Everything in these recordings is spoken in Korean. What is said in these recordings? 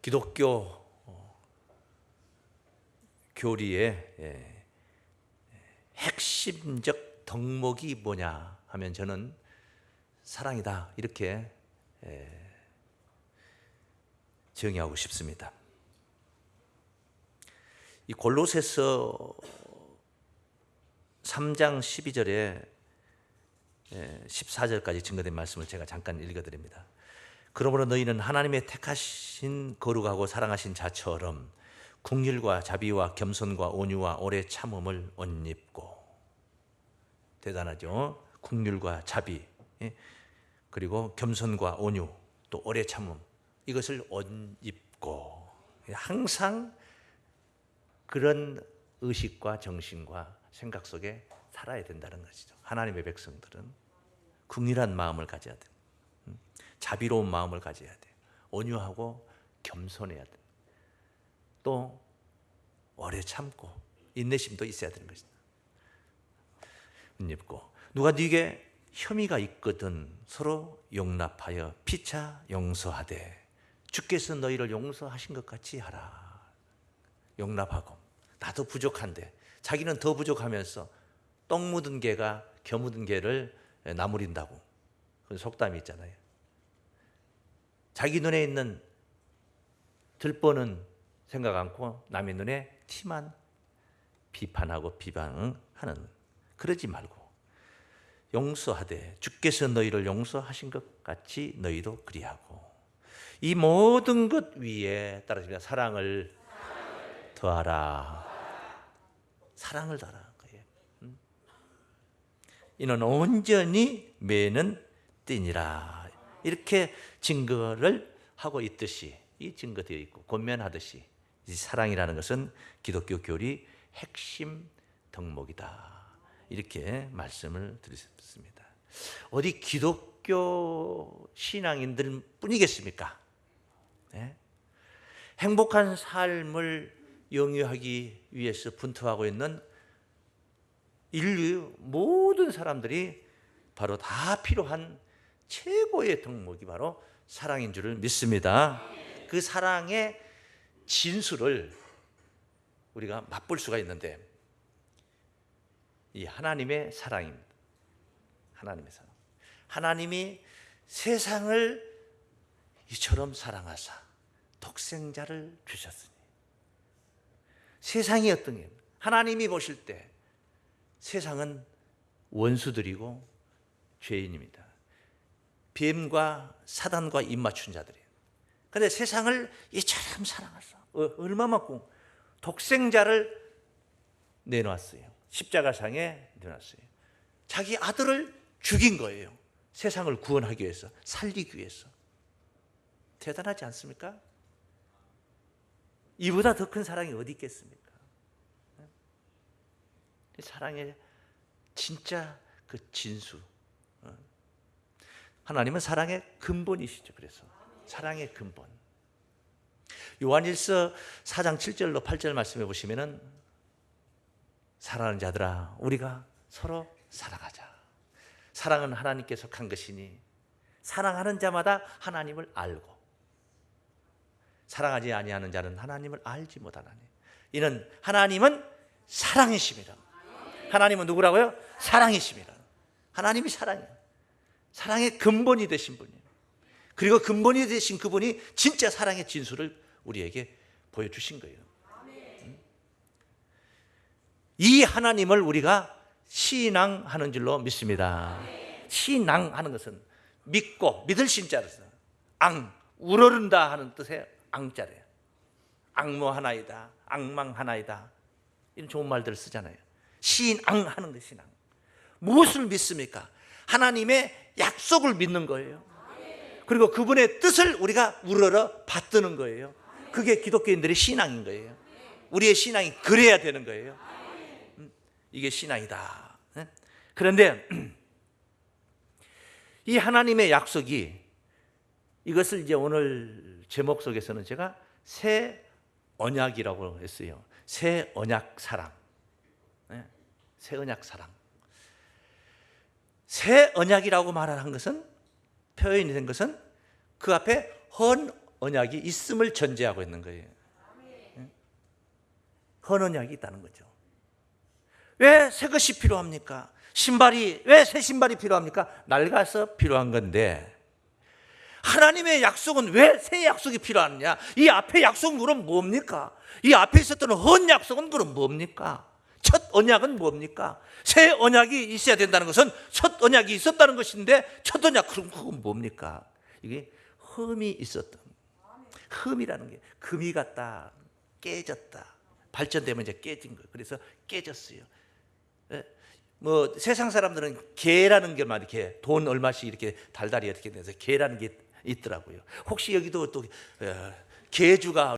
기독교 교리의 핵심적 덕목이 뭐냐 하면 저는 사랑이다, 이렇게 정의하고 싶습니다. 이 골로새서 3장 12절에 14절까지 증거된 말씀을 제가 잠깐 읽어드립니다. 그러므로 너희는 하나님의 택하신 거룩하고 사랑하신 자처럼 긍휼과 자비와 겸손과 온유와 오래 참음을 옷 입고. 대단하죠? 긍휼과 자비, 그리고 겸손과 온유, 또 오래 참음, 이것을 옷 입고. 항상 그런 의식과 정신과 생각 속에 살아야 된다는 것이죠. 하나님의 백성들은 긍휼한 마음을 가져야 돼. 자비로운 마음을 가져야 돼. 온유하고 겸손해야 돼. 또 오래 참고 인내심도 있어야 되는 것이다. 입고 누가 네게 혐의가 있거든 서로 용납하여 피차 용서하되 주께서 너희를 용서하신 것 같이 하라. 용납하고, 나도 부족한데 자기는 더 부족하면서 똥 묻은 개가 겨 묻은 개를 나무린다고, 그런 속담이 있잖아요. 자기 눈에 있는 들보는 생각 않고 남의 눈에 티만 비판하고 비방하는, 그러지 말고 용서하되 주께서 너희를 용서하신 것 같이 너희도 그리하고 이 모든 것 위에 따라서 사랑을 더하라. 사랑을 더하라는 거예요. 이는 온전히 매는 띠니라. 이렇게 증거를 하고 있듯이, 이 증거되어 있고 권면하듯이 이 사랑이라는 것은 기독교 교리 핵심 덕목이다, 이렇게 말씀을 드렸습니다. 어디 기독교 신앙인들 뿐이겠습니까? 네? 행복한 삶을 영위하기 위해서 분투하고 있는 인류 모든 사람들이 바로 다 필요한 최고의 덕목이 바로 사랑인 줄을 믿습니다. 그 사랑의 진수를 우리가 맛볼 수가 있는데, 이 하나님의 사랑입니다. 하나님의 사랑. 하나님이 세상을 이처럼 사랑하사 독생자를 주셨으니. 세상이 어떤 게, 하나님이 보실 때 세상은 원수들이고 죄인입니다. 뱀과 사단과 입맞춘 자들이에요. 그런데 세상을 이처럼 사랑하사 얼마만큼 독생자를 내놓았어요. 십자가상에 내놨어요. 자기 아들을 죽인 거예요. 세상을 구원하기 위해서, 살리기 위해서. 대단하지 않습니까? 이보다 더 큰 사랑이 어디 있겠습니까? 사랑의 진짜 그 진수. 하나님은 사랑의 근본이시죠. 그래서 사랑의 근본. 요한일서 4장 7절로 8절 말씀해 보시면은, 사랑하는 자들아 우리가 서로 사랑하자. 사랑은 하나님께 속한 것이니 사랑하는 자마다 하나님을 알고 사랑하지 아니하는 자는 하나님을 알지 못하나니 이는 하나님은 사랑이심이라. 하나님은 누구라고요? 사랑이심이라. 하나님이 사랑이에요. 사랑의 근본이 되신 분이에요. 그리고 근본이 되신 그분이 진짜 사랑의 진수를 우리에게 보여주신 거예요. 이 하나님을 우리가 신앙하는 줄로 믿습니다. 신앙하는 것은 믿고, 믿을 신자로서 우러른다 하는 뜻의 앙자래요. 악모하나이다, 악망하나이다, 이런 좋은 말들을 쓰잖아요. 신앙하는 것, 신앙. 무엇을 믿습니까? 하나님의 약속을 믿는 거예요. 그리고 그분의 뜻을 우리가 우러러 받드는 거예요. 그게 기독교인들의 신앙인 거예요. 우리의 신앙이 그래야 되는 거예요. 이게 신앙이다. 그런데 이 하나님의 약속이, 이것을 이제 오늘 제목 속에서는 제가 새 언약이라고 했어요. 새 언약 사랑. 새 언약 사랑. 새 언약이라고 말하는 것은, 표현이 된 것은 그 앞에 헌 언약이 있음을 전제하고 있는 거예요. 헌 언약이 있다는 거죠. 왜 새 것이 필요합니까? 왜 새 신발이 필요합니까? 낡아서 필요한 건데, 하나님의 약속은 왜 새 약속이 필요하느냐? 이 앞에 약속은 그럼 뭡니까? 이 앞에 있었던 헌 약속은 그럼 뭡니까? 첫 언약은 뭡니까? 새 언약이 있어야 된다는 것은 첫 언약이 있었다는 것인데, 첫 언약, 그럼 그건 뭡니까? 이게 흠이 있었던, 흠이라는 게 금이 갔다 깨졌다, 발전되면 이제 깨진 거예요. 그래서 깨졌어요. 뭐 세상 사람들은 개라는 게 막 이렇게 돈 얼마씩 이렇게 달달이 이렇게 돼서 개라는 게 있더라고요. 혹시 여기도 또 개주가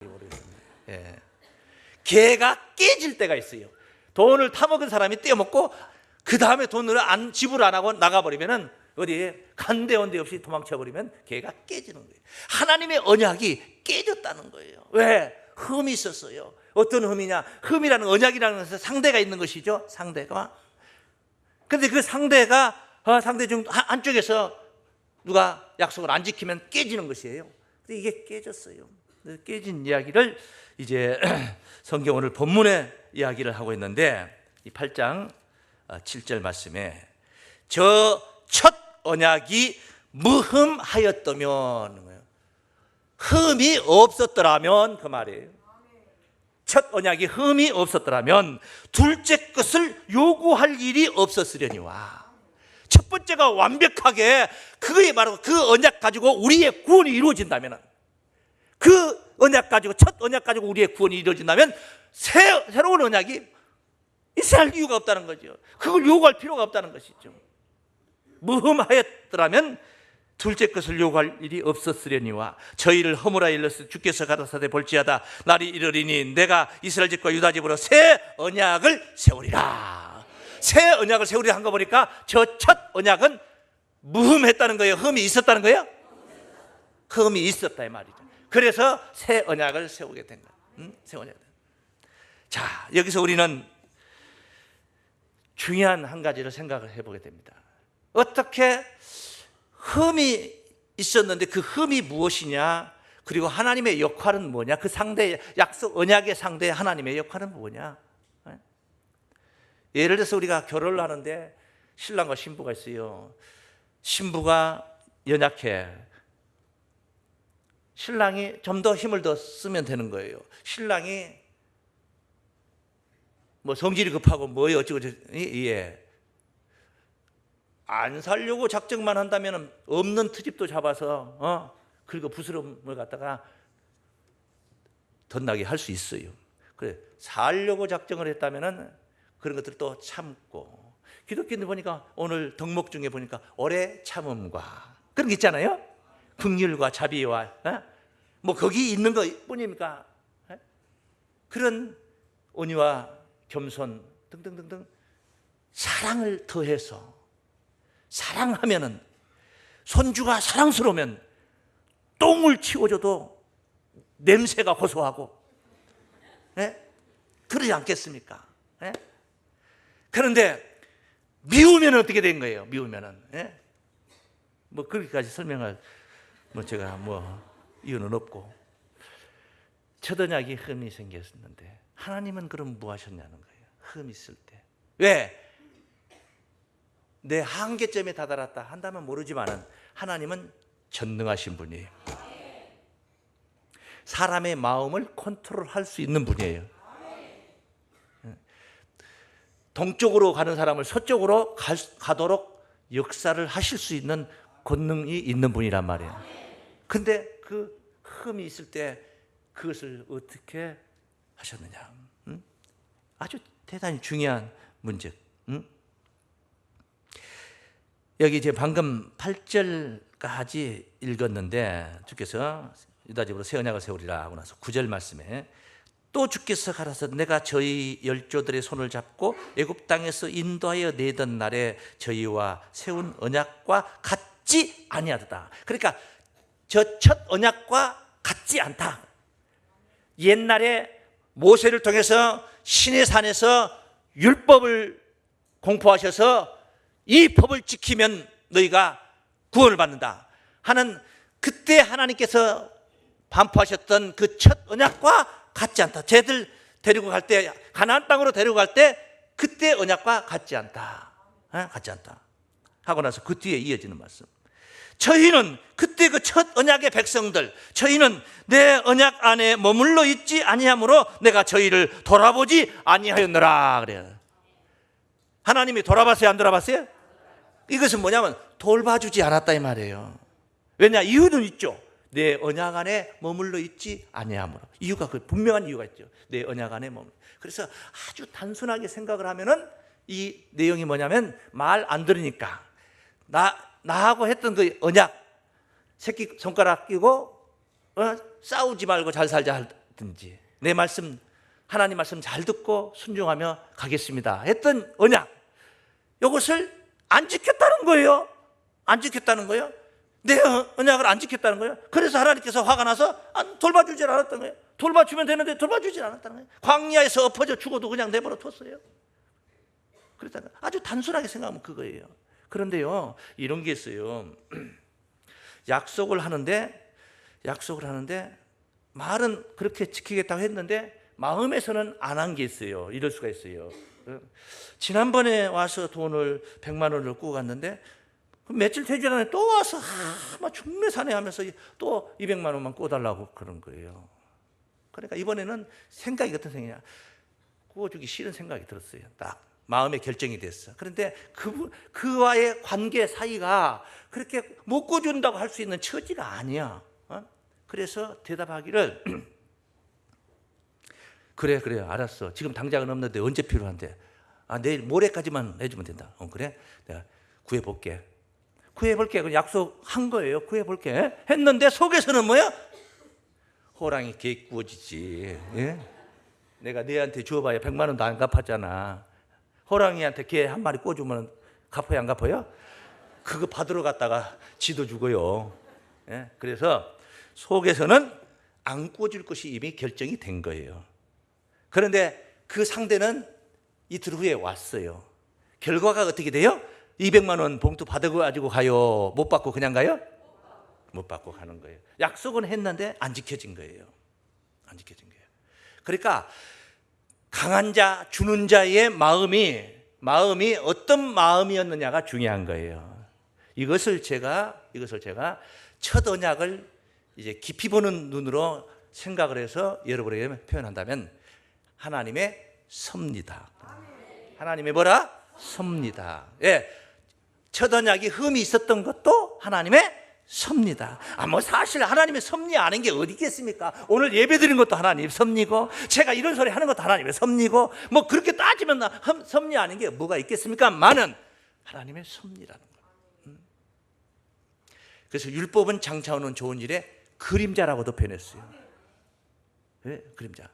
모르겠습니다. 예. 개가 깨질 때가 있어요. 돈을 타먹은 사람이 떼어먹고 그 다음에 돈을 지불 안 하고 나가버리면은 어디에 간데온데 없이 도망쳐버리면 개가 깨지는 거예요. 하나님의 언약이 깨졌다는 거예요. 왜? 흠이 있었어요. 어떤 흠이냐? 흠이라는 언약이라는 것은 상대가 있는 것이죠. 상대가. 근데 그 상대 중 한쪽에서 누가 약속을 안 지키면 깨지는 것이에요. 근데 이게 깨졌어요. 깨진 이야기를 이제 성경 오늘 본문의 이야기를 하고 있는데, 이 8장 7절 말씀에 저 첫 언약이 무흠하였다면, 흠이 없었더라면, 그 말이에요. 첫 언약이 흠이 없었더라면 둘째 것을 요구할 일이 없었으려니와. 첫 번째가 완벽하게 그게 바로 그 언약 가지고 우리의 구원이 이루어진다면, 그 언약 가지고, 첫 언약 가지고 우리의 구원이 이루어진다면 새로운 언약이 있어야 할 이유가 없다는 거죠. 그걸 요구할 필요가 없다는 것이죠. 무흠하였더라면 둘째 것을 요구할 일이 없었으려니와 저희를 허물하 일러서 주께서 가라사대 볼지어다 날이 이르리니 내가 이스라엘 집과 유다 집으로 새 언약을 세우리라. 새 언약을 세우리라 한 거 보니까 저 첫 언약은 무흠했다는 거예요? 흠이 있었다는 거예요? 흠이 있었다 이 말이죠. 그래서 새 언약을 세우게 된 거예요. 새 언약. 자, 여기서 우리는 중요한 한 가지를 생각을 해보게 됩니다. 어떻게 흠이 있었는데 그 흠이 무엇이냐, 그리고 하나님의 역할은 뭐냐, 그 상대 약속 언약의 상대 하나님의 역할은 뭐냐. 예를 들어서 우리가 결혼을 하는데 신랑과 신부가 있어요. 신부가 연약해. 신랑이 좀 더 힘을 더 쓰면 되는 거예요. 신랑이 뭐 성질이 급하고 뭐예요 어쩌고 예. 안 살려고 작정만 한다면 없는 트집도 잡아서 그리고 부스럼을 갖다가 덧나게 할 수 있어요. 그래, 살려고 작정을 했다면은 그런 것들을 또 참고. 기독교인들 보니까 오늘 덕목 중에 보니까 오래 참음과 그런 게 있잖아요. 긍휼과 자비와 뭐 거기 있는 것 뿐입니까? 그런 온유와 겸손 등등등등 사랑을 더해서, 사랑하면은, 손주가 사랑스러우면 똥을 치워줘도 냄새가 고소하고, 그러지 않겠습니까? 그런데 미우면 어떻게 된 거예요? 미우면은 뭐 그렇게까지 설명할 제가 이유는 없고, 첫 언약이 흠이 생겼는데 하나님은 그럼 뭐 하셨냐는 거예요. 흠이 있을 때. 왜? 내 한계점에 다다랐다 한다면 모르지만은 하나님은 전능하신 분이에요. 사람의 마음을 컨트롤할 수 있는 분이에요. 동쪽으로 가는 사람을 서쪽으로 가도록 역사를 하실 수 있는 권능이 있는 분이란 말이에요. 근데 그 흠이 있을 때 그것을 어떻게 하셨느냐? 아주 대단히 중요한 문제. 여기 이제 방금 8절까지 읽었는데 주께서 유다 집으로 새 언약을 세우리라 하고 나서 9절 말씀에 또 주께서 가라사 내가 저희 열조들의 손을 잡고 애굽 땅에서 인도하여 내던 날에 저희와 세운 언약과 같지 아니하다. 그러니까 저 첫 언약과 같지 않다. 옛날에 모세를 통해서 시내 산에서 율법을 공포하셔서 이 법을 지키면 너희가 구원을 받는다 하는, 그때 하나님께서 반포하셨던 그 첫 언약과 같지 않다. 쟤들 데리고 갈 때, 가나안 땅으로 데리고 갈 때 그때 언약과 같지 않다. 같지 않다 하고 나서 그 뒤에 이어지는 말씀. 저희는 그때 그 첫 언약의 백성들, 저희는 내 언약 안에 머물러 있지 아니하므로 내가 저희를 돌아보지 아니하였노라 그래요. 하나님이 돌아봤어요, 안 돌아봤어요? 이것은 뭐냐면 돌봐주지 않았다 이 말이에요. 왜냐? 이유는 있죠. 내 언약 안에 머물러 있지 아니하므로. 이유가, 그 분명한 이유가 있죠. 내 언약 안에 머물러. 그래서 아주 단순하게 생각을 하면은 이 내용이 뭐냐면, 말 안 들으니까 나하고 했던 그 언약, 새끼 손가락 끼고 싸우지 말고 잘 살자 하든지, 내 말씀, 하나님 말씀 잘 듣고 순종하며 가겠습니다 했던 언약, 이것을 안 지켰다는 거예요. 안 지켰다는 거예요. 내 언약을 안 지켰다는 거예요. 그래서 하나님께서 화가 나서 돌봐주질 않았던 거예요. 돌봐주면 되는데 돌봐주질 않았다는 거예요. 광야에서 엎어져 죽어도 그냥 내버려 뒀어요. 그랬다는 거예요. 아주 단순하게 생각하면 그거예요. 그런데요, 이런 게 있어요. 약속을 하는데 말은 그렇게 지키겠다고 했는데 마음에서는 안 한 게 있어요. 이럴 수가 있어요. 지난번에 와서 돈을 100만 원을 꾸고 갔는데 며칠 되지 않았는데 또 와서 막 중매사내 하면서 또 200만 원만 꾸어달라고 그런 거예요. 그러니까 이번에는 생각이 어떤 생각이냐, 꾸어주기 싫은 생각이 들었어요. 딱 마음의 결정이 됐어. 그런데 그와의 관계 사이가 그렇게 못 꾸어준다고 할 수 있는 처지가 아니야. 그래서 대답하기를 그래 알았어. 지금 당장은 없는데 언제 필요한데? 내일 모레까지만 해주면 된다. 그래? 내가 구해볼게. 그냥 약속한 거예요. 구해볼게 했는데 속에서는 뭐야? 호랑이 개 구워지지. 예? 내가 너한테 주어봐야 100만 원도 안 갚았잖아. 호랑이한테 개 한 마리 꽂으면 갚아요, 안 갚아요? 그거 받으러 갔다가 지도 죽어요. 예? 그래서 속에서는 안 꽂을 것이 이미 결정이 된 거예요. 그런데 그 상대는 이틀 후에 왔어요. 결과가 어떻게 돼요? 200만 원 봉투 받아가지고 가요? 못 받고 그냥 가요? 못 받고 가는 거예요. 약속은 했는데 안 지켜진 거예요. 안 지켜진 거예요. 그러니까 강한 자, 주는 자의 마음이 어떤 마음이었느냐가 중요한 거예요. 이것을 제가 첫 언약을 이제 깊이 보는 눈으로 생각을 해서 여러분에게 표현한다면 하나님의 섭니다. 하나님의 뭐라? 섭니다. 예. 첫 언약이 흠이 있었던 것도 하나님의 섭니다. 사실 하나님의 섭리 아는 게 어디 있겠습니까? 오늘 예배 드린 것도 하나님 섭리고, 제가 이런 소리 하는 것도 하나님의 섭리고, 그렇게 따지면 섭리 아는 게 뭐가 있겠습니까? 많은 하나님의 섭리라는 거예요. 그래서 율법은 장차오는 좋은 일에 그림자라고도 표현했어요. 왜? 그림자.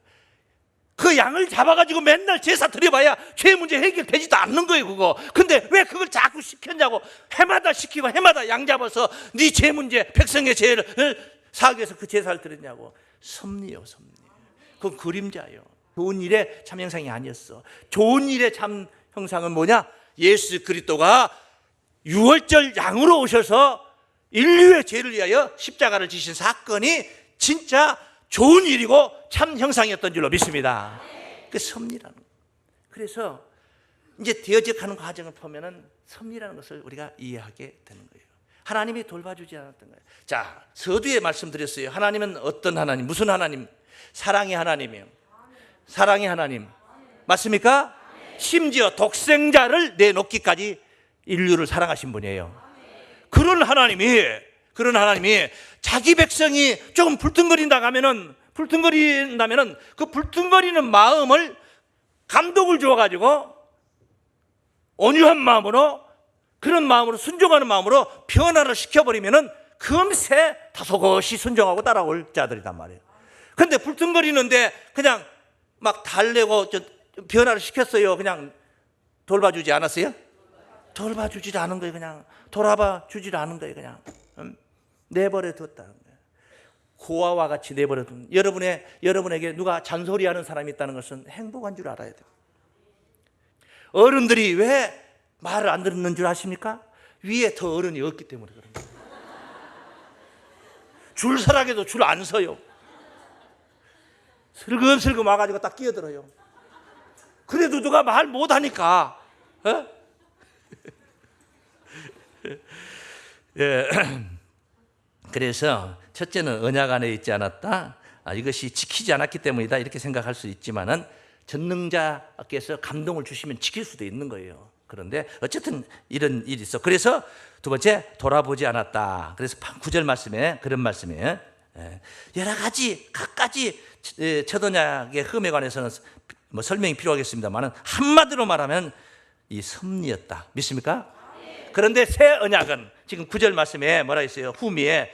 그 양을 잡아가지고 맨날 제사 드려봐야 죄 문제 해결되지도 않는 거예요, 그거. 근데 왜 그걸 자꾸 시켰냐고. 해마다 시키고 해마다 양 잡아서 네 죄 문제, 백성의 죄를 사하기 위해서 그 제사를 드렸냐고. 섭리요, 섭리. 그건 그림자예요. 좋은 일의 참 형상이 아니었어. 좋은 일의 참 형상은 뭐냐? 예수 그리스도가 유월절 양으로 오셔서 인류의 죄를 위하여 십자가를 지신 사건이 진짜 좋은 일이고 참 형상이었던 줄로 믿습니다. 그 섭리라는 거예요. 그래서 이제 되어져가는 과정을 보면은 섭리라는 것을 우리가 이해하게 되는 거예요. 하나님이 돌봐주지 않았던 거예요. 자, 서두에 말씀드렸어요. 하나님은 어떤 하나님, 무슨 하나님? 사랑의 하나님이에요. 사랑의 하나님 맞습니까? 심지어 독생자를 내놓기까지 인류를 사랑하신 분이에요. 그런 하나님이 자기 백성이 조금 불퉁거린다면은 그 불퉁거리는 마음을 감동을 주어가지고 온유한 마음으로, 그런 마음으로, 순종하는 마음으로 변화를 시켜버리면은 금세 다소곳이 순종하고 따라올 자들이란 말이에요. 그런데 불퉁거리는데 그냥 막 달래고 변화를 시켰어요. 그냥 돌봐주지 않았어요? 돌봐주지 않은 거예요. 그냥 돌아봐 주지 않은 거예요. 그냥 내버려 뒀다는 거예요. 고아와 같이 내버려 둔. 여러분에게 누가 잔소리하는 사람이 있다는 것은 행복한 줄 알아야 돼요. 어른들이 왜 말을 안 듣는 줄 아십니까? 위에 더 어른이 없기 때문에 그런 거예요. 줄 서라게도 줄 안 서요. 슬금슬금 와가지고 딱 끼어들어요. 그래도 누가 말 못하니까. 예. 그래서 첫째는 언약 안에 있지 않았다. 이것이 지키지 않았기 때문이다 이렇게 생각할 수 있지만은 전능자께서 감동을 주시면 지킬 수도 있는 거예요. 그런데 어쨌든 이런 일이 있어. 그래서 두 번째, 돌아보지 않았다. 그래서 9절 말씀에 그런 말씀이에요. 여러 가지 각가지 첫 언약의 흠에 관해서는 뭐 설명이 필요하겠습니다만은 한마디로 말하면 이 섭리였다. 믿습니까? 그런데 새 언약은 지금 9절 말씀에 뭐라 했어요? 후미에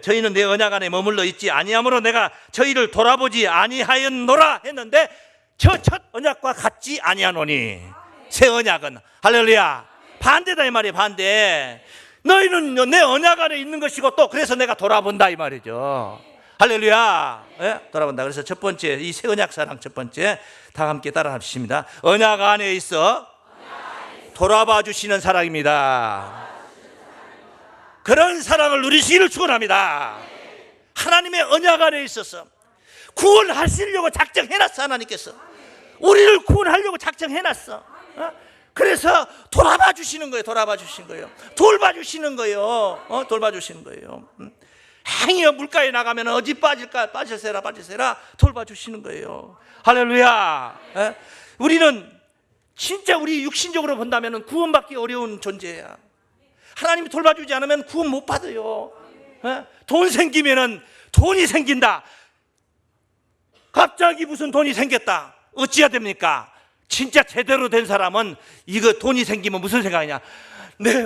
저희는 내 언약 안에 머물러 있지 아니하므로 내가 저희를 돌아보지 아니하였노라 했는데 저 첫 언약과 같지 아니하노니 새 언약은 할렐루야 반대다 이 말이에요. 반대. 너희는 내 언약 안에 있는 것이고 또 그래서 내가 돌아본다 이 말이죠. 할렐루야. 예? 돌아본다. 그래서 첫 번째 이 새 언약 사랑 첫 번째 다 함께 따라 합시다. 언약 안에 있어 돌아봐 주시는 사랑입니다. 그런 사랑을 누리시기를 축원합니다. 하나님의 언약 안에 있어서 구원하시려고 작정해놨어. 하나님께서 우리를 구원하려고 작정해놨어. 그래서 돌아봐 주시는 거예요. 돌아봐 주시는 거예요. 돌봐 주시는 거예요. 돌봐 주시는 거예요. 행여 물가에 나가면 어디 빠질까 빠지세라 돌봐 주시는 거예요. 할렐루야. 우리는 진짜 우리 육신적으로 본다면 구원받기 어려운 존재야. 하나님이 돌봐주지 않으면 구원 못 받아요. 돈 생기면은 돈이 생긴다. 갑자기 무슨 돈이 생겼다. 어찌해야 됩니까? 진짜 제대로 된 사람은 이거 돈이 생기면 무슨 생각이냐?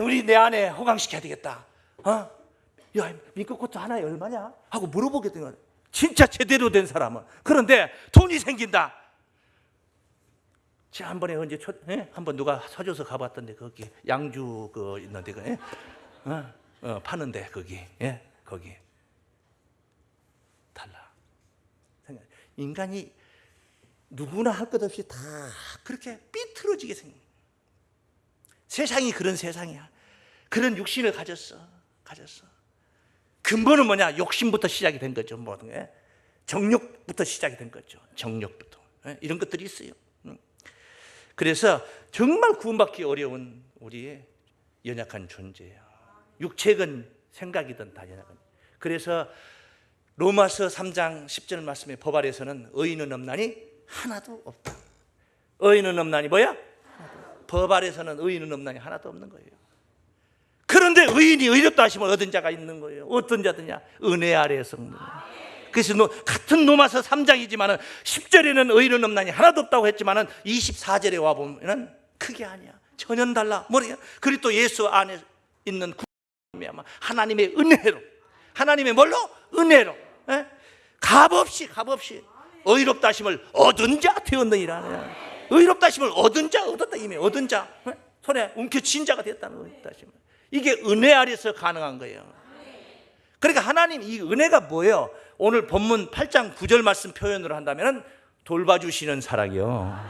우리 내 아내 호강시켜야 되겠다. 야, 민꺼코트 하나에 얼마냐? 하고 물어보게 되는 거야. 진짜 제대로 된 사람은. 그런데 돈이 생긴다. 지난번에 언제 한번 누가 사줘서 가봤던데 거기 양주 그 있는데 파는데 거기 거기 달라. 인간이 누구나 할 것 없이 다 그렇게 삐뚤어지게 생긴 세상이 그런 세상이야. 그런 육신을 가졌어. 근본은 뭐냐? 욕심부터 시작이 된 거죠. 모든 게 정욕부터 시작이 된 거죠. 정욕부터 이런 것들이 있어요. 그래서 정말 구원받기 어려운 우리의 연약한 존재예요. 육체건 생각이든 다 연약한. 그래서 로마서 3장 10절 말씀에 법 아래서는 의인은 없나니 하나도 없다. 의인은 없나니 뭐야? 법 아래서는 의인은 없나니 하나도 없는 거예요. 그런데 의인이 의롭다 하심을 얻은 자가 있는 거예요. 어떤 자들이냐? 은혜 아래에서 없는 거예요. 그래서 같은 로마서 3장이지만 10절에는 의인은 없나니 하나도 없다고 했지만 24절에 와보면 그게 아니야. 전혀 달라. 뭐래요? 그리고 또 예수 안에 있는 구원이 하나님의 은혜로, 하나님의 뭘로? 은혜로 값없이 의롭다 하심을 얻은 자 되었느니라. 의롭다 하심을 얻은 자 얻었다. 이미 얻은 자 손에 움켜쥔 자가 되었다는 의롭다 하심을. 이게 은혜 아래서 가능한 거예요. 그러니까 하나님 이 은혜가 뭐예요? 오늘 본문 8장 9절 말씀 표현으로 한다면 돌봐주시는 사랑이요.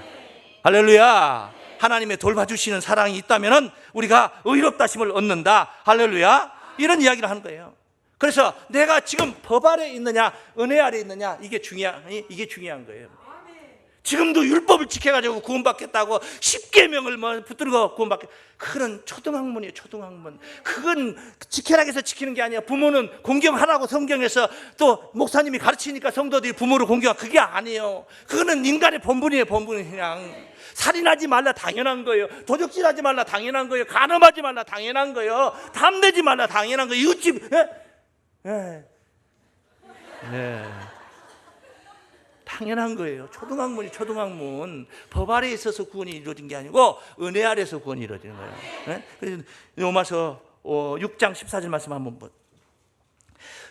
할렐루야. 하나님의 돌봐주시는 사랑이 있다면 우리가 의롭다 하심을 얻는다. 할렐루야. 이런 이야기를 하는 거예요. 그래서 내가 지금 법 아래 있느냐 은혜 아래 있느냐 이게 중요한 거예요. 지금도 율법을 지켜가지고 구원받겠다고 십계명을 붙들고 구원받겠다. 그건 초등학문이에요. 초등학문. 그건 지켜라 해서 지키는 게 아니야. 부모는 공경하라고 성경에서 또 목사님이 가르치니까 성도들이 부모를 공경하고 그게 아니에요. 그거는 인간의 본분이에요. 본분은 그냥 살인하지 말라 당연한 거예요. 도적질하지 말라 당연한 거예요. 간음하지 말라 당연한 거예요. 담내지 말라 당연한 거예요. 이웃집 당연한 거예요. 초등학문. 법 아래에 있어서 구원이 이루어진 게 아니고 은혜 아래에서 구원이 이루어지는 거예요. 그래서 로마서 6장 14절 말씀 한번 보세요.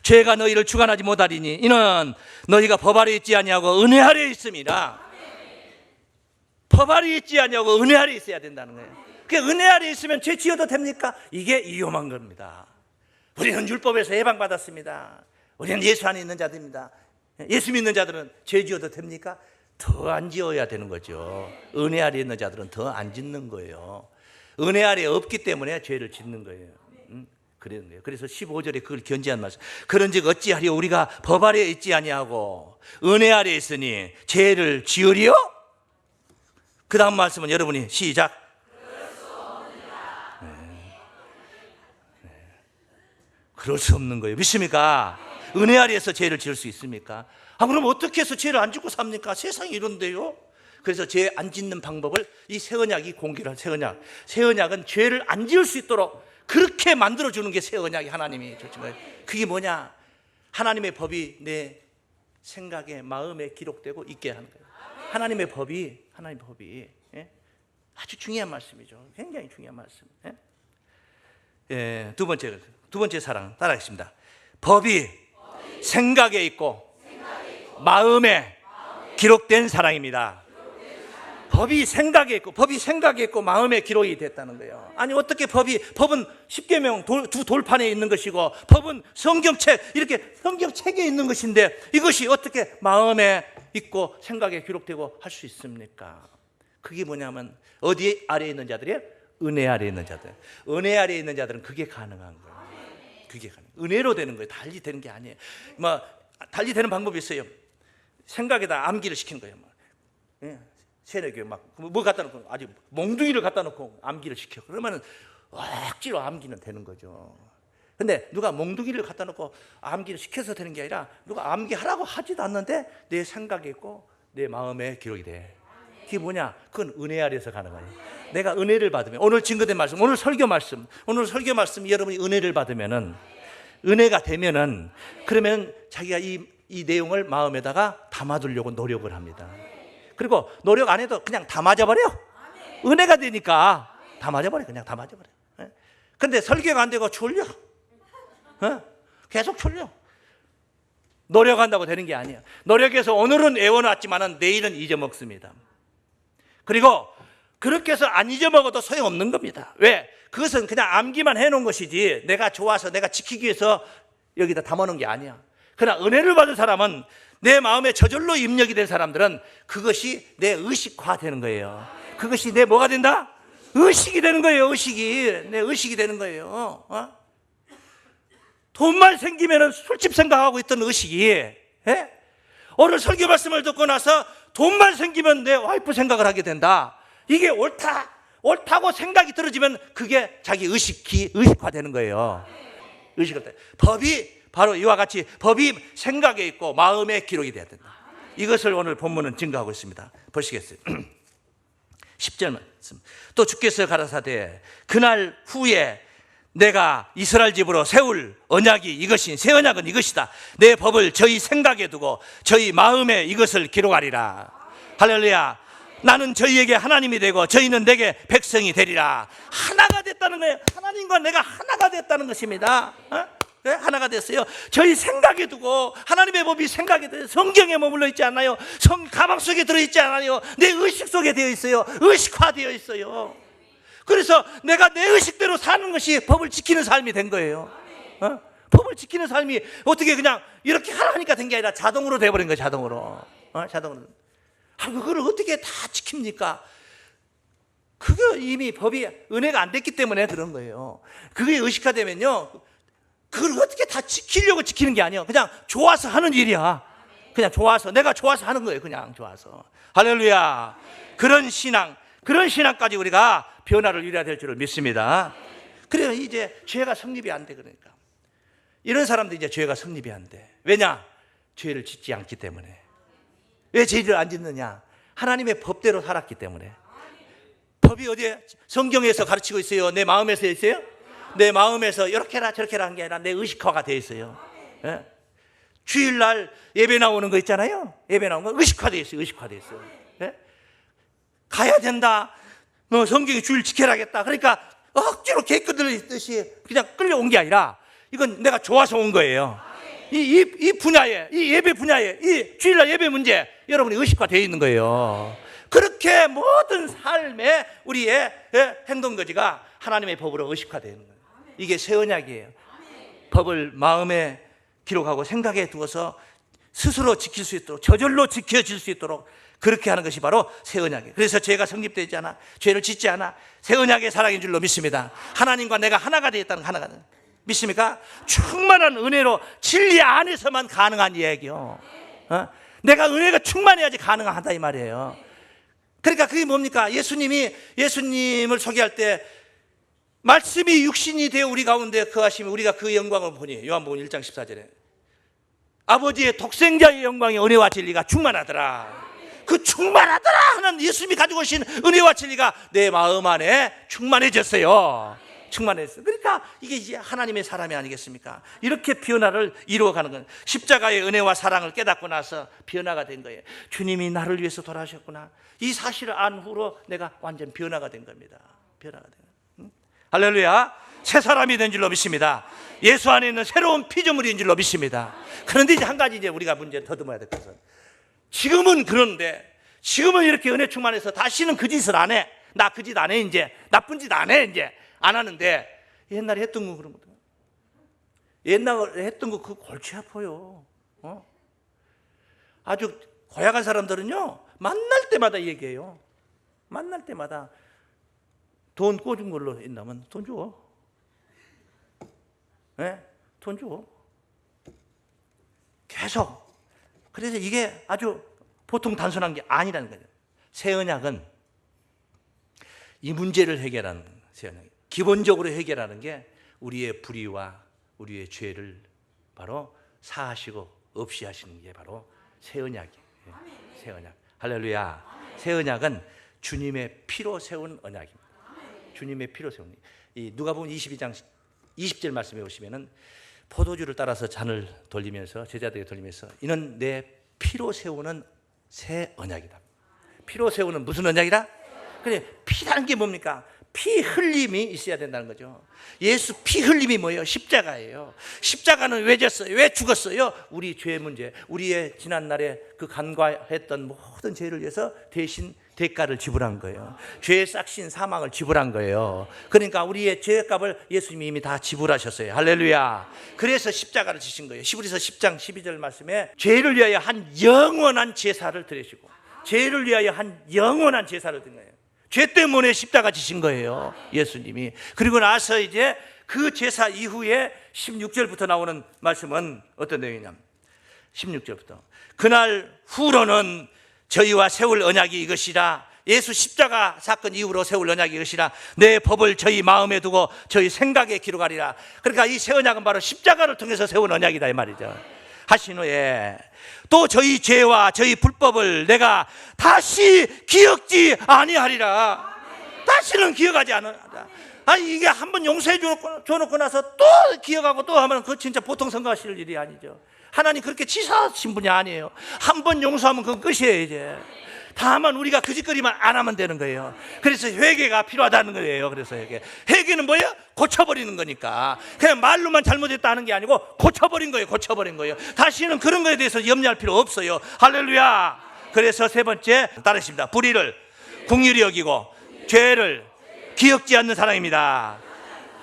죄가 너희를 주관하지 못하리니 이는 너희가 법 아래에 있지 아니하고 은혜 아래에 있음이라. 법 아래에 있지 아니하고 은혜 아래에 있어야 된다는 거예요. 그러니까 은혜 아래에 있으면 죄 지어도 됩니까? 이게 위험한 겁니다. 우리는 율법에서 해방받았습니다. 우리는 예수 안에 있는 자들입니다. 예수 믿는 자들은 죄 지어도 됩니까? 더 안 지어야 되는 거죠. 은혜 아래에 있는 자들은 더 안 짓는 거예요. 은혜 아래에 없기 때문에 죄를 짓는 거예요. 그런 거예요. 그래서 15절에 그걸 견지한 말씀. 그런즉 어찌하리요 우리가 법 아래에 있지 아니하고 은혜 아래에 있으니 죄를 지으리요? 그 다음 말씀은 여러분이 시작. 그럴 수 없는 거예요. 믿습니까? 은혜 아래에서 죄를 지을 수 있습니까? 그럼 어떻게 해서 죄를 안 짓고 삽니까? 세상이 이런데요. 그래서 죄 안 짓는 방법을 이 새 언약이 공개를 새 언약은 죄를 안 지을 수 있도록 그렇게 만들어주는 게 새 언약이 하나님이 주신 거예요. 그게 뭐냐? 하나님의 법이 내 생각에 마음에 기록되고 있게 하는 거예요. 하나님의 법이 예? 아주 중요한 말씀이죠. 굉장히 중요한 말씀. 예? 예, 두 번째 사랑 따라하겠습니다. 법이 생각에 있고 마음에 기록된 사랑입니다. 법이 생각에 있고 마음에 기록이 됐다는 거예요. 아니 어떻게 법은 십계명 두 돌판에 있는 것이고 법은 성경책 이렇게 성경책에 있는 것인데 이것이 어떻게 마음에 있고 생각에 기록되고 할 수 있습니까? 그게 뭐냐면 어디 아래에 있는 자들이에요? 은혜 아래에 있는 자들. 은혜 아래에 있는 자들은 그게 가능한 거예요. 그게 가능. 은혜로 되는 거예요. 달리 되는 게 아니에요. 달리 되는 방법이 있어요. 생각에다 암기를 시키는 거예요. 예. 새내기 뭐 갖다 놓고 아주 몽둥이를 갖다 놓고 암기를 시켜. 그러면은 억지로 암기는 되는 거죠. 근데 누가 몽둥이를 갖다 놓고 암기를 시켜서 되는 게 아니라 누가 암기하라고 하지도 않는데 내 생각에 있고 내 마음에 기록이 돼. 그게 뭐냐? 그건 은혜 아래에서 가능해요. 내가 은혜를 받으면 오늘 증거된 말씀, 오늘 설교 말씀 여러분이 은혜를 받으면은 은혜가 되면은 그러면 자기가 이 내용을 마음에다가 담아두려고 노력을 합니다. 그리고 노력 안 해도 그냥 다 맞아버려. 은혜가 되니까 다 맞아버려. 그냥 다 맞아버려. 근데 설교가 안 되고 졸려. 계속 졸려. 노력한다고 되는 게 아니야. 노력해서 오늘은 외워놨지만 내일은 잊어먹습니다. 그리고 그렇게 해서 안 잊어먹어도 소용없는 겁니다. 왜? 그것은 그냥 암기만 해놓은 것이지 내가 좋아서 내가 지키기 위해서 여기다 담아놓은 게 아니야. 그러나 은혜를 받은 사람은 내 마음에 저절로 입력이 된 사람들은 그것이 내 의식화되는 거예요. 그것이 내 뭐가 된다? 의식이 되는 거예요. 내 의식이 되는 거예요. 돈만 생기면 술집 생각하고 있던 의식이 오늘 설교 말씀을 듣고 나서 돈만 생기면 내 와이프 생각을 하게 된다. 이게 옳다고 생각이 들어지면 그게 자기 의식화되는 거예요. 의식화돼. 법이 바로 이와 같이 법이 생각에 있고 마음에 기록이 돼야 된다. 이것을 오늘 본문은 증거하고 있습니다. 보시겠어요? 10절 말씀. 또 주께서 가라사대 그날 후에 내가 이스라엘 집으로 세울 언약이 이것인 새 언약은 이것이다. 내 법을 저희 생각에 두고 저희 마음에 이것을 기록하리라. 할렐루야. 나는 저희에게 하나님이 되고 저희는 내게 백성이 되리라. 하나가 됐다는 거예요. 하나님과 내가 하나가 됐다는 것입니다. 네? 하나가 됐어요. 저희 생각에 두고 하나님의 법이 생각에 들어 성경에 머물러 있지 않나요? 가방 속에 들어있지 않아요? 내 의식 속에 되어 있어요. 의식화되어 있어요. 그래서 내가 내 의식대로 사는 것이 법을 지키는 삶이 된 거예요. 법을 지키는 삶이 어떻게 그냥 이렇게 하니까 된 게 아니라 자동으로 돼버린 거예요. 자동으로. 그걸 어떻게 다 지킵니까? 그게 이미 법이 은혜가 안 됐기 때문에 그런 거예요. 그게 의식화되면요, 그걸 어떻게 다 지키려고 지키는 게 아니에요. 그냥 좋아서 하는 일이야. 그냥 좋아서, 내가 좋아서 하는 거예요. 그냥 좋아서. 할렐루야. 그런 신앙까지 우리가 변화를 이뤄야 될 줄을 믿습니다. 그래요. 이제 죄가 성립이 안 돼. 그러니까 이런 사람들 이제 죄가 성립이 안 돼. 왜냐? 죄를 짓지 않기 때문에. 왜 죄를 안 짓느냐? 하나님의 법대로 살았기 때문에. 법이 어디에? 성경에서 가르치고 있어요? 내 마음에서 있어요? 내 마음에서 이렇게 해라 저렇게 하는 게 아니라 내 의식화가 되어 있어요. 예? 주일날 예배 나오는 거 있잖아요. 예배 나오는 거 의식화되어 있어요. 의식화되어 있어요. 예? 가야 된다. 너 성경이 주일 지켜야겠다. 그러니까 억지로 개끌듯이 그냥 끌려온 게 아니라 이건 내가 좋아서 온 거예요. 이 분야에, 이 예배 분야에, 이 주일날 예배 문제 여러분이 의식화되어 있는 거예요. 그렇게 모든 삶의 우리의 행동거지가 하나님의 법으로 의식화되는 거예요. 이게 새 언약이에요. 법을 마음에 기록하고 생각에 두어서 스스로 지킬 수 있도록, 저절로 지켜질 수 있도록 그렇게 하는 것이 바로 새 언약이에요. 그래서 죄가 성립되지 않아, 죄를 짓지 않아, 새 언약의 사랑인 줄로 믿습니다. 하나님과 내가 하나가 되었다는, 하나가 되는. 믿습니까? 충만한 은혜로 진리 안에서만 가능한 얘기요. 내가 은혜가 충만해야지 가능하다 이 말이에요. 그러니까 그게 뭡니까? 예수님을 소개할 때 말씀이 육신이 되어 우리 가운데 거하시면 우리가 그 영광을 보니, 요한복음 1장 14절에 아버지의 독생자의 영광의 은혜와 진리가 충만하더라. 그 충만하더라 하는 예수님이 가지고 오신 은혜와 진리가 내 마음 안에 충만해졌어요. 충만했어요. 그러니까 이게 이제 하나님의 사람이 아니겠습니까? 이렇게 변화를 이루어가는 건 십자가의 은혜와 사랑을 깨닫고 나서 변화가 된 거예요. 주님이 나를 위해서 돌아오셨구나. 이 사실을 안 후로 내가 완전 변화가 된 겁니다. 변화가 된 거예요. 할렐루야. 새 사람이 된 줄로 믿습니다. 예수 안에 있는 새로운 피조물인 줄로 믿습니다. 그런데 이제 한 가지 이제 우리가 문제 더듬어야 될 것은, 지금은 그런데 지금은 이렇게 은혜 충만해서 다시는 그 짓을 안 해. 나 그 짓 안 해. 이제 나쁜 짓 안 해. 이제 안 하는데 옛날에 했던 거 그런 거죠. 옛날에 했던 거 그거 골치 아파요. 아주 고약한 사람들은요 만날 때마다 얘기해요. 만날 때마다 돈 꿔준 걸로 있나면 돈 줘. 네? 돈 줘. 계속. 그래서 이게 아주 보통 단순한 게 아니라는 거죠. 새 언약은 이 문제를 해결하는 새 언약. 기본적으로 해결하는 게 우리의 불의와 우리의 죄를 바로 사하시고 없이 하시는 게 바로 새 언약이에요. 새 언약. 할렐루야. 새 언약은 주님의 피로 세운 언약입니다. 주님의 피로 세운. 이 누가복음 22장 20절 말씀에 보시면은 포도주를 따라서 잔을 돌리면서 제자들에게 돌리면서 이는 내 피로 세우는 새 언약이다. 피로 세우는 무슨 언약이다? 그래, 피라는 게 뭡니까? 피 흘림이 있어야 된다는 거죠. 예수 피 흘림이 뭐예요? 십자가예요. 십자가는 왜 졌어요? 왜 죽었어요? 우리 죄 문제, 우리의 지난날에 그 간과했던 모든 죄를 위해서 대신 대가를 지불한 거예요. 죄의 싹신 사망을 지불한 거예요. 그러니까 우리의 죄값을 예수님이 이미 다 지불하셨어요. 할렐루야. 그래서 십자가를 지신 거예요. 히브리서 10장 12절 말씀에 죄를 위하여 한 영원한 제사를 드리시고, 죄를 위하여 한 영원한 제사를 드린 거예요. 죄 때문에 십자가 지신 거예요, 예수님이. 그리고 나서 이제 그 제사 이후에 16절부터 나오는 말씀은 어떤 내용이냐면 16절부터 그날 후로는 저희와 세울 언약이 이것이라. 예수 십자가 사건 이후로 세울 언약이 이것이라. 내 법을 저희 마음에 두고 저희 생각에 기록하리라. 그러니까 이 새 언약은 바로 십자가를 통해서 세운 언약이다 이 말이죠. 하신 후에 또 저희 죄와 저희 불법을 내가 다시 기억지 아니하리라. 다시는 기억하지 않으라. 아니 이게 한번 용서해 줘놓고 나서 또 기억하고 또 하면 그거 진짜 보통 생각하실 일이 아니죠. 하나님 그렇게 치사하신 분이 아니에요. 한 번 용서하면 그건 끝이에요. 이제 다만 우리가 그 짓거리만 안 하면 되는 거예요. 그래서 회개가 필요하다는 거예요. 그래서 회개는 뭐예요? 고쳐버리는 거니까. 그냥 말로만 잘못했다 하는 게 아니고 고쳐버린 거예요. 고쳐버린 거예요. 다시는 그런 거에 대해서 염려할 필요 없어요. 할렐루야. 그래서 세 번째 따르십니다. 불의를 긍휼히 여기고 죄를 기억지 않는 사랑입니다.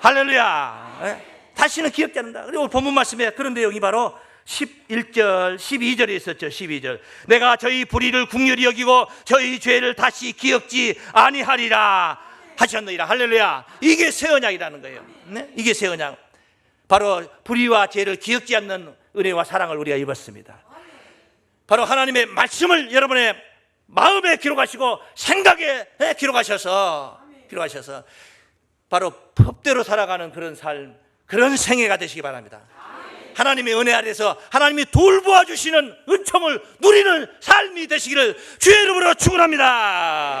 할렐루야. 다시는 기억지 않는다. 그리고 본문 말씀에 그런 내용이 바로 11절, 12절에 있었죠. 12절. 내가 저희 불의를 긍휼히 여기고 저희 죄를 다시 기억지 아니하리라 하셨느니라. 할렐루야. 이게 새 언약이라는 거예요. 네? 이게 새 언약. 바로 불의와 죄를 기억지 않는 은혜와 사랑을 우리가 입었습니다. 바로 하나님의 말씀을 여러분의 마음에 기록하시고 생각에 기록하셔서 바로 법대로 살아가는 그런 삶, 그런 생애가 되시기 바랍니다. 하나님의 은혜 아래서 하나님이 돌보아 주시는 은총을 누리는 삶이 되시기를 주의 이름으로 축원합니다.